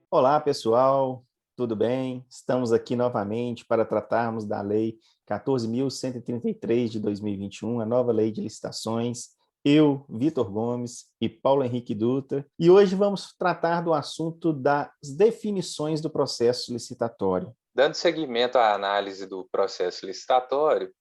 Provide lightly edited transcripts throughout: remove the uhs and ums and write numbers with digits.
Olá, pessoal, tudo bem? Estamos aqui novamente para tratarmos da Lei 14.133 de 2021, a nova Lei de Licitações. Eu, Vitor Gomes e Paulo Henrique Dutra, e hoje vamos tratar do assunto das definições do processo licitatório. Dando seguimento à análise do processo licitatório,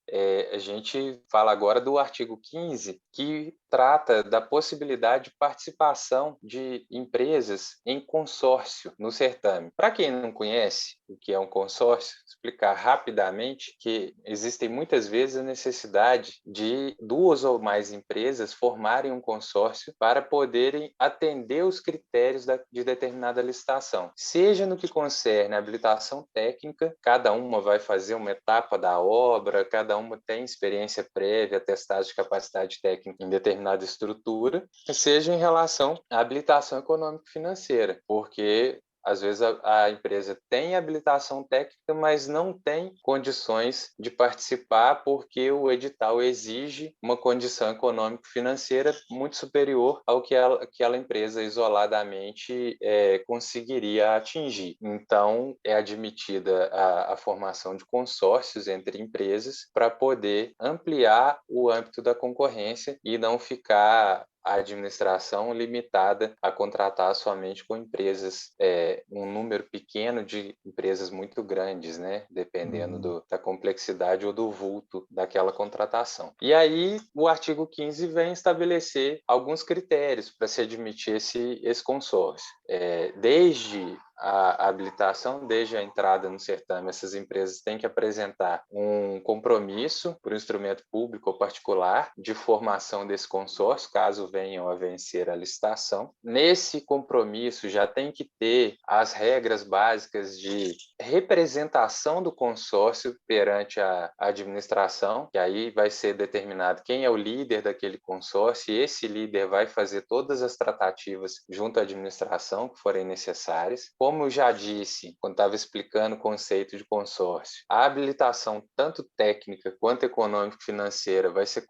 a gente fala agora do artigo 15, que trata da possibilidade de participação de empresas em consórcio no certame. Para quem não conhece o que é um consórcio, explicar rapidamente que existem muitas vezes a necessidade de duas ou mais empresas formarem um consórcio para poderem atender os critérios de determinada licitação, seja no que concerne a habilitação técnica, cada uma vai fazer uma etapa da obra, cada uma tem experiência prévia, atestado de capacidade técnica em determinada estrutura, seja em relação à habilitação econômico-financeira, porque às vezes a empresa tem habilitação técnica, mas não tem condições de participar porque o edital exige uma condição econômico-financeira muito superior ao que aquela empresa isoladamente conseguiria atingir. Então, é admitida a formação de consórcios entre empresas para poder ampliar o âmbito da concorrência e não ficar a administração limitada a contratar somente com empresas, um número pequeno de empresas muito grandes, né? Dependendo da complexidade ou do vulto daquela contratação. E aí, o artigo 15 vem estabelecer alguns critérios para se admitir esse consórcio. Desde a habilitação, desde a entrada no certame, essas empresas têm que apresentar um compromisso por um instrumento público ou particular de formação desse consórcio, caso venham a vencer a licitação. Nesse compromisso já tem que ter as regras básicas de representação do consórcio perante a administração, que aí vai ser determinado quem é o líder daquele consórcio, e esse líder vai fazer todas as tratativas junto à administração que forem necessárias. Como eu já disse, quando estava explicando o conceito de consórcio, a habilitação tanto técnica quanto econômico-financeira vão ser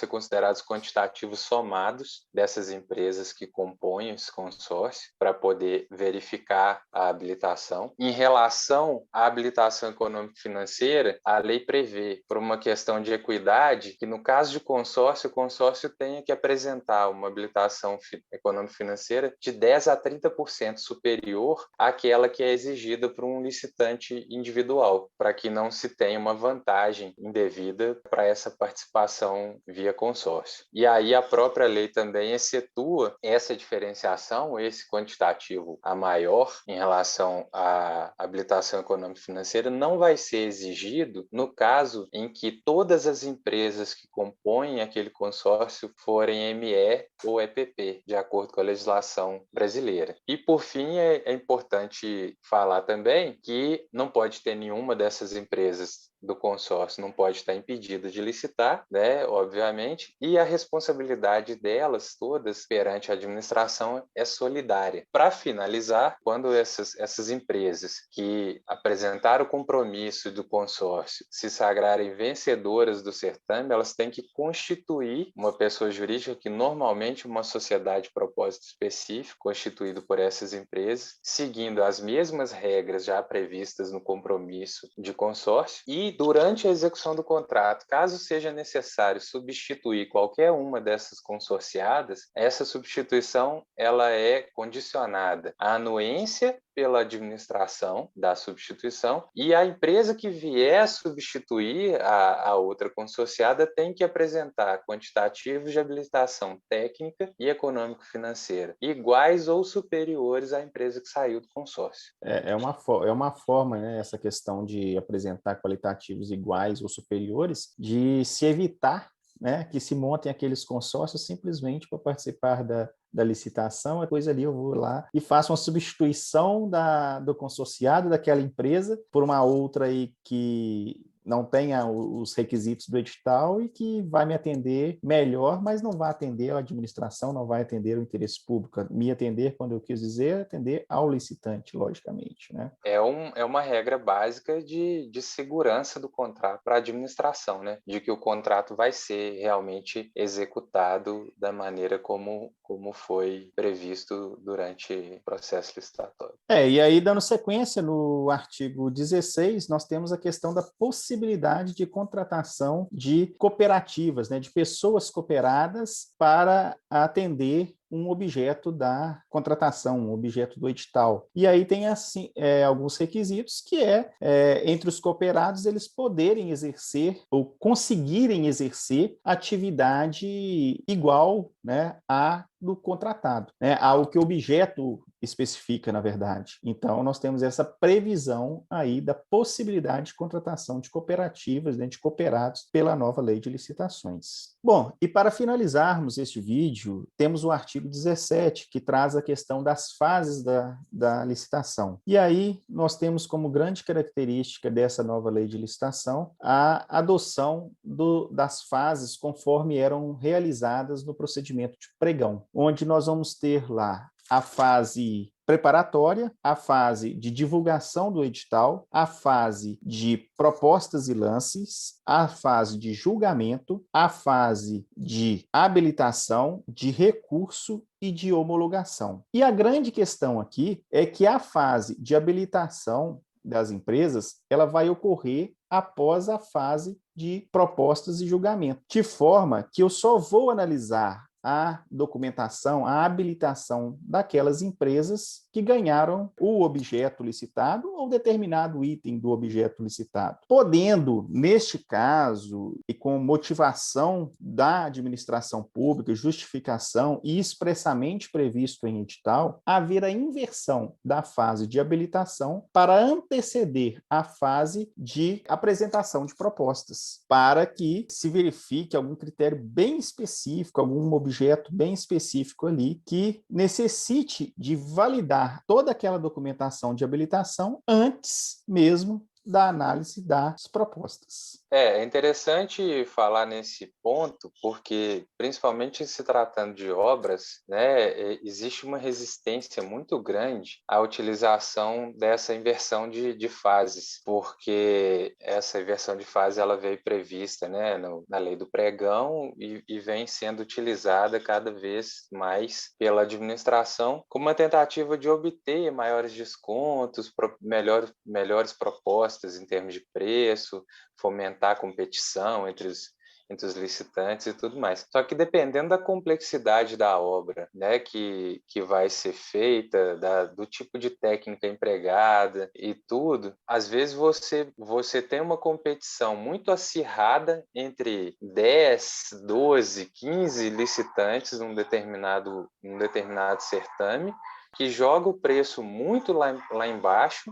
considerados quantitativos somados dessas empresas que compõem esse consórcio para poder verificar a habilitação. Em relação à habilitação econômico-financeira, a lei prevê, por uma questão de equidade, que no caso de consórcio, o consórcio tenha que apresentar uma habilitação econômico-financeira de 10 a 30% superior àquela que é exigida por um licitante individual, para que não se tenha uma vantagem indevida para essa participação via consórcio. E aí a própria lei também excetua essa diferenciação, esse quantitativo a maior em relação à habilitação econômico-financeira não vai ser exigido no caso em que todas as empresas que compõem aquele consórcio forem ME ou EPP, de acordo com a legislação brasileira. E, por fim, é importante falar também que não pode ter nenhuma dessas empresas do consórcio, não pode estar impedida de licitar, né, obviamente, e a responsabilidade delas todas perante a administração é solidária. Para finalizar, quando essas empresas que apresentaram o compromisso do consórcio se sagrarem vencedoras do certame, elas têm que constituir uma pessoa jurídica, que normalmente uma sociedade de propósito específico, constituído por essas empresas, seguindo as mesmas regras já previstas no compromisso de consórcio, e durante a execução do contrato, caso seja necessário substituir qualquer uma dessas consorciadas, essa substituição ela é condicionada à anuência pela administração da substituição, e a empresa que vier substituir a outra consorciada tem que apresentar quantitativos de habilitação técnica e econômico-financeira iguais ou superiores à empresa que saiu do consórcio. É uma forma, né, essa questão de apresentar qualitativos iguais ou superiores, de se evitar, né, que se montem aqueles consórcios simplesmente para participar da licitação, depois ali eu vou lá e faço uma substituição do consorciado daquela empresa por uma outra aí que não tenha os requisitos do edital e que vai me atender melhor, mas não vai atender a administração, não vai atender o interesse público. Me atender, quando eu quis dizer, atender ao licitante, logicamente, né? É uma regra básica de segurança do contrato para a administração, né? De que o contrato vai ser realmente executado da maneira como foi previsto durante o processo licitatório. E aí, dando sequência, no artigo 16, nós temos a questão da possibilidade de contratação de cooperativas, né, de pessoas cooperadas para atender um objeto da contratação, um objeto do edital. E aí tem assim, alguns requisitos que entre os cooperados, eles poderem exercer ou conseguirem exercer atividade igual, né, à do contratado, né, ao que o objeto especifica, na verdade. Então, nós temos essa previsão aí da possibilidade de contratação de cooperativas, né, de cooperados, pela nova lei de licitações. Bom, e para finalizarmos este vídeo, temos o artigo 17, que traz a questão das fases da licitação. E aí, nós temos como grande característica dessa nova lei de licitação a adoção das fases conforme eram realizadas no procedimento de pregão, onde nós vamos ter lá a fase preparatória, a fase de divulgação do edital, a fase de propostas e lances, a fase de julgamento, a fase de habilitação, de recurso e de homologação. E a grande questão aqui é que a fase de habilitação das empresas, ela vai ocorrer após a fase de propostas e julgamento, de forma que eu só vou analisar a documentação, a habilitação daquelas empresas que ganharam o objeto licitado ou determinado item do objeto licitado. Podendo, neste caso, e com motivação da administração pública, justificação e expressamente previsto em edital, haver a inversão da fase de habilitação para anteceder a fase de apresentação de propostas, para que se verifique algum critério bem específico, algum objeto bem específico ali que necessite de validar toda aquela documentação de habilitação antes mesmo da análise das propostas. É interessante falar nesse ponto, porque, principalmente se tratando de obras, né, existe uma resistência muito grande à utilização dessa inversão de fases, porque essa inversão de fase ela veio prevista, né, na lei do pregão e vem sendo utilizada cada vez mais pela administração como uma tentativa de obter maiores descontos, melhores propostas em termos de preço, fomentar a competição entre os licitantes e tudo mais. Só que dependendo da complexidade da obra, né, que vai ser feita, do tipo de técnica empregada e tudo, às vezes você tem uma competição muito acirrada entre 10, 12, 15 licitantes num determinado certame, que joga o preço muito lá embaixo.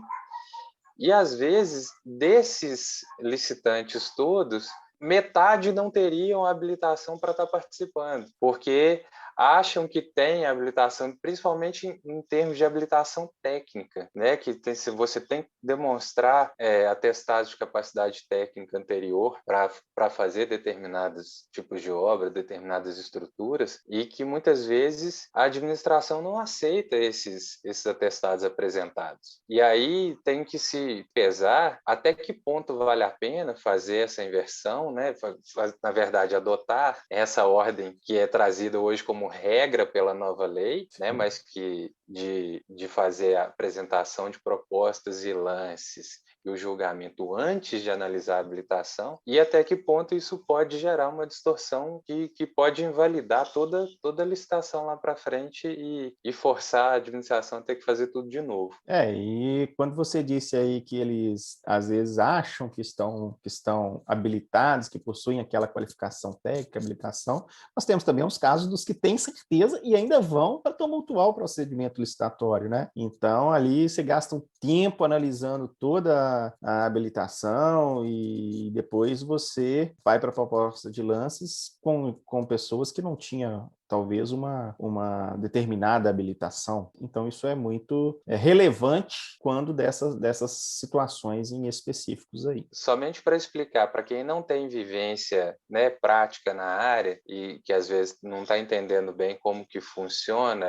E, às vezes, desses licitantes todos, metade não teriam habilitação para estar participando, porque acham que tem habilitação, principalmente em termos de habilitação técnica, né? Que se você tem que demonstrar atestados de capacidade técnica anterior para fazer determinados tipos de obra, determinadas estruturas, e que muitas vezes a administração não aceita esses atestados apresentados. E aí tem que se pesar até que ponto vale a pena fazer essa inversão, né? Na verdade, adotar essa ordem que é trazida hoje como regra pela nova lei, né? Mas que de fazer a apresentação de propostas e lances e o julgamento antes de analisar a habilitação, e até que ponto isso pode gerar uma distorção que pode invalidar toda a licitação lá para frente e forçar a administração a ter que fazer tudo de novo. E quando você disse aí que eles às vezes acham que estão habilitados, que possuem aquela qualificação técnica, habilitação, nós temos também os casos dos que têm certeza e ainda vão para tumultuar o procedimento licitatório, né? Então, ali você gasta um tempo analisando toda a habilitação e depois você vai para a proposta de lances com pessoas que não tinham talvez uma determinada habilitação. Então, isso é muito relevante quando dessas situações em específicos aí. Somente para explicar, para quem não tem vivência, né, prática na área e que às vezes não está entendendo bem como que funciona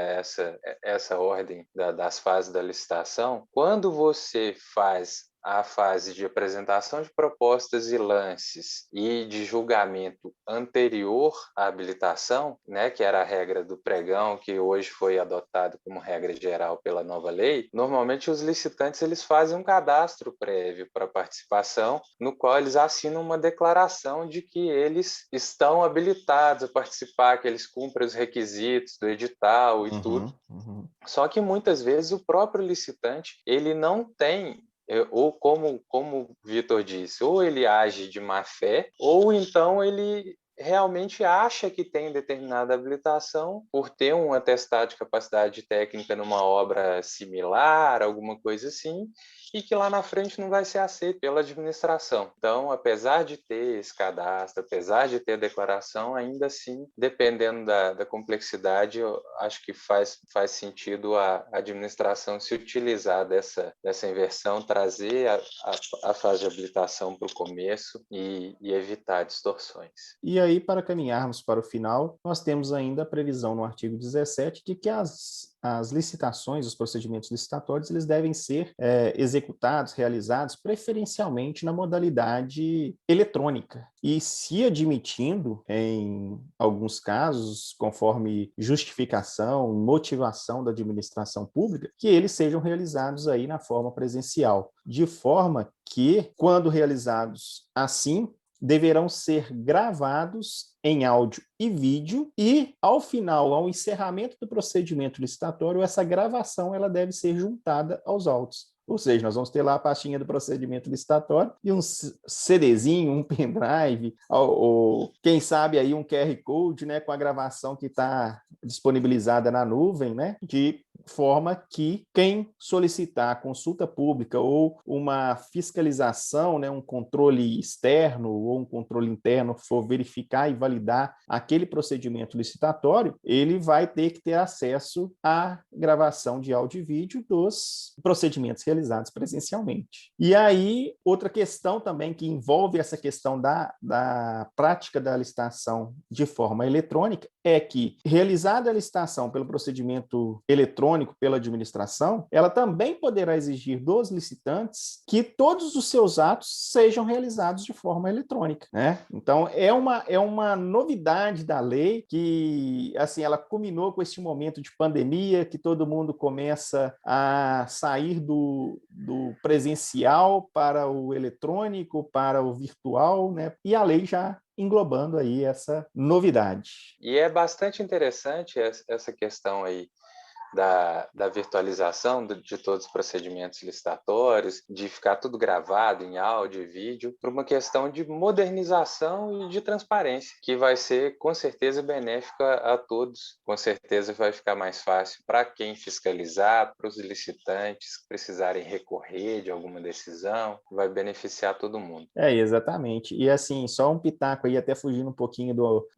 essa ordem das fases da licitação, quando você faz a fase de apresentação de propostas e lances e de julgamento anterior à habilitação, né, que era a regra do pregão, que hoje foi adotado como regra geral pela nova lei, normalmente os licitantes eles fazem um cadastro prévio para participação, no qual eles assinam uma declaração de que eles estão habilitados a participar, que eles cumprem os requisitos do edital e tudo. Só que muitas vezes o próprio licitante ele não tem, ou como o Vitor disse, ou ele age de má fé, ou então ele realmente acha que tem determinada habilitação por ter um atestado de capacidade técnica numa obra similar, alguma coisa assim, e que lá na frente não vai ser aceito pela administração. Então, apesar de ter esse cadastro, apesar de ter a declaração, ainda assim, dependendo da complexidade, eu acho que faz sentido a administração se utilizar dessa inversão, trazer a fase de habilitação para o começo e evitar distorções. E aí, para caminharmos para o final, nós temos ainda a previsão no artigo 17 de que as licitações, os procedimentos licitatórios, eles devem ser executados, realizados preferencialmente na modalidade eletrônica. E se admitindo, em alguns casos, conforme justificação, motivação da administração pública, que eles sejam realizados aí na forma presencial, de forma que, quando realizados assim, deverão ser gravados em áudio e vídeo e, ao final, ao encerramento do procedimento licitatório, essa gravação ela deve ser juntada aos autos. Ou seja, nós vamos ter lá a pastinha do procedimento licitatório e um CDzinho, um pendrive, ou quem sabe aí um QR Code, né, com a gravação que está disponibilizada na nuvem, né, de forma que quem solicitar a consulta pública ou uma fiscalização, né, um controle externo ou um controle interno for verificar e validar aquele procedimento licitatório, ele vai ter que ter acesso à gravação de áudio e vídeo dos procedimentos realizados presencialmente. E aí, outra questão também que envolve essa questão da prática da licitação de forma eletrônica é que, realizada a licitação pelo procedimento eletrônico pela administração, ela também poderá exigir dos licitantes que todos os seus atos sejam realizados de forma eletrônica, né? Então, é uma novidade da lei que, assim, ela culminou com este momento de pandemia, que todo mundo começa a sair do presencial para o eletrônico, para o virtual, né? E a lei já englobando aí essa novidade. E é bastante interessante essa questão aí da virtualização de todos os procedimentos licitatórios, de ficar tudo gravado em áudio e vídeo, por uma questão de modernização e de transparência, que vai ser, com certeza, benéfica a todos. Com certeza vai ficar mais fácil para quem fiscalizar, para os licitantes que precisarem recorrer de alguma decisão, vai beneficiar todo mundo. Exatamente. E, assim, só um pitaco aí, até fugindo um pouquinho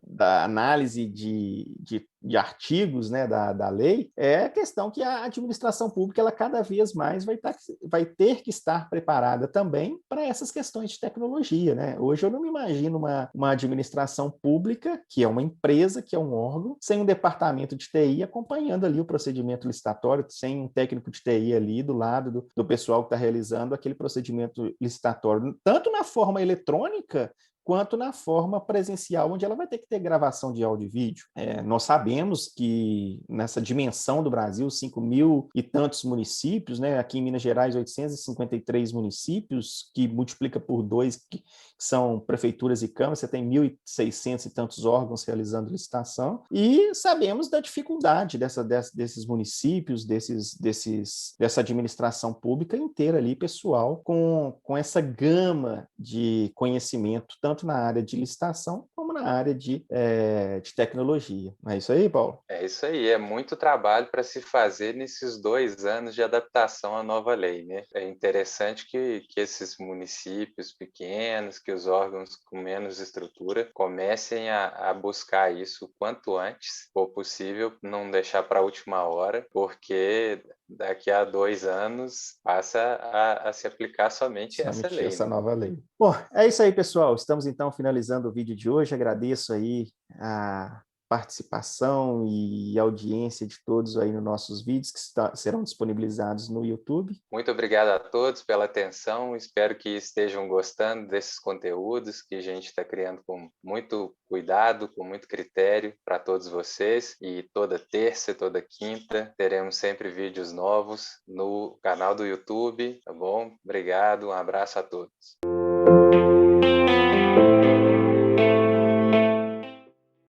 da análise de artigos, né, da lei, é a questão que a administração pública ela cada vez mais vai ter que estar preparada também para essas questões de tecnologia, né? Hoje eu não me imagino uma administração pública, que é uma empresa, que é um órgão, sem um departamento de TI acompanhando ali o procedimento licitatório, sem um técnico de TI ali do lado do pessoal que está realizando aquele procedimento licitatório, tanto na forma eletrônica quanto na forma presencial, onde ela vai ter que ter gravação de áudio e vídeo. Nós sabemos que nessa dimensão do Brasil, 5.000 e tantos municípios, né? Aqui em Minas Gerais, 853 municípios, que multiplica por 2, que são prefeituras e câmaras, você tem 1.600 e tantos órgãos realizando licitação, e sabemos da dificuldade desses municípios, dessa administração pública inteira ali, pessoal, com essa gama de conhecimento, tanto na área de licitação como como na área de tecnologia. Não é isso aí, Paulo? É isso aí, é muito trabalho para se fazer nesses 2 anos de adaptação à nova lei, né? É interessante que esses municípios pequenos, que os órgãos com menos estrutura, comecem a buscar isso o quanto antes, se for possível, não deixar para a última hora, porque daqui a 2 anos passa a se aplicar somente essa Somente lei, essa né? nova lei. Bom, é isso aí, pessoal. Estamos então finalizando o vídeo de hoje. Agradeço aí a participação e audiência de todos aí nos nossos vídeos que serão disponibilizados no YouTube. Muito obrigado a todos pela atenção. Espero que estejam gostando desses conteúdos que a gente está criando com muito cuidado, com muito critério para todos vocês. E toda terça e toda quinta teremos sempre vídeos novos no canal do YouTube, tá bom? Obrigado, um abraço a todos.